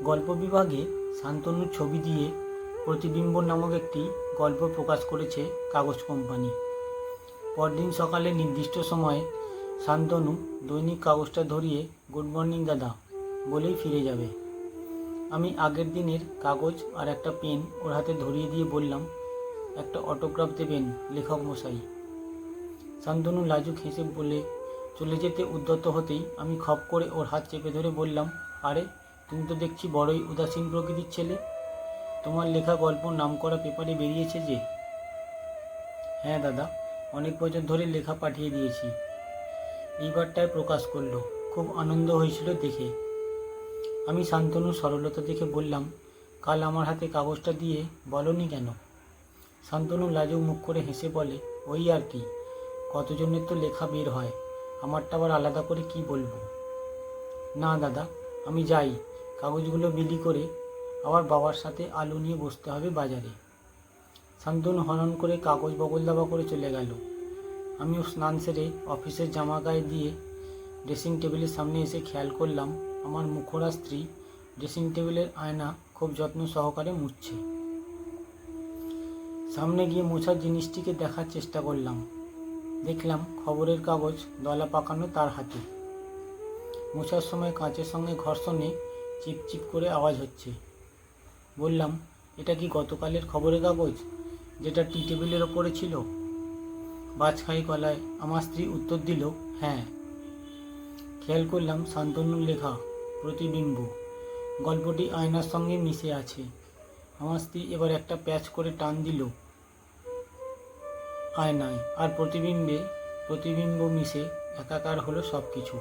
গল্প বিভাগে শান্তনুর ছবি দিয়ে প্রতিবিম্ব নামক একটি গল্প প্রকাশ করেছে কাগজ কোম্পানি। পরদিন সকালে নির্দিষ্ট সময়ে শান্তনু দৈনিক কাগজটা ধরিয়ে গুড মর্নিং দাদা বলেই ফিরে যাবে। আমি আগের দিনের কাগজ আর একটা পেন ওর হাতে ধরিয়ে দিয়ে বললাম, একটা অটোগ্রাফ দেবেন লেখক মশাই। শান্তনু লাজুক হেসে বলে চলে যেতে উদ্যত হতেই আমি খপ করে ওর হাত চেপে ধরে বললাম, আরে তুমি তো দেখছি বড়ই উদাসীন প্রকৃতির ছেলে। তোমার লেখা গল্প নামকরা পেপারে বেরিয়েছে যে। হ্যাঁ দাদা, অনেক বছর ধরে লেখা পাঠিয়ে দিয়েছি, এইবারটায় প্রকাশ করলো, খুব আনন্দ হয়েছিল দেখে। আমি শান্তনুর সরলতা দেখে বললাম, কাল আমার হাতে কাগজটা দিয়ে বলনি কেন? শান্তনু লাজুক মুখ করে হেসে বলে, ওই আর কি, কতজনের তো লেখা বের হয়, আমারটা আবার আলাদা করে কি বলবো। না দাদা, আমি যাই, কাগজগুলো বিলি করে আবার বাবার সাথে আলু নিয়ে বসতে হবে বাজারে। শান্তনু হনন করে কাগজ বগল দাবা করে চলে গেল। আমিও স্নান সেরে অফিসের জামা গায়ে দিয়ে ড্রেসিং টেবিলের সামনে এসে খেয়াল করলাম আমার মুখরা স্ত্রী ড্রেসিং টেবিলের আয়না খুব যত্ন সহকারে মুছছে। সামনে গিয়ে মোছার জিনিসটিকে দেখার চেষ্টা করলাম। দেখলাম খবরের কাগজ দলা পাকানো তার হাতে। মোছার সময় কাঁচের সঙ্গে ঘর্ষণে চিপচিপ করে আওয়াজ হচ্ছে। বললাম, এটা কি গতকালের খবরের কাগজ যেটা টি টেবিলের ওপরে ছিল? বাজখাই গলায় আমার স্ত্রী উত্তর দিল, হ্যাঁ। খেয়াল করলাম শান্তনুর লেখা প্রতিবিম্ব গল্পটি আয়নার সঙ্গে মিশে আছে। আমার স্ত্রী এবার একটা প্যাচ করে টান দিল আয়নায়, আর প্রতিবিম্ব মিশে একাকার হলো সব কিছু।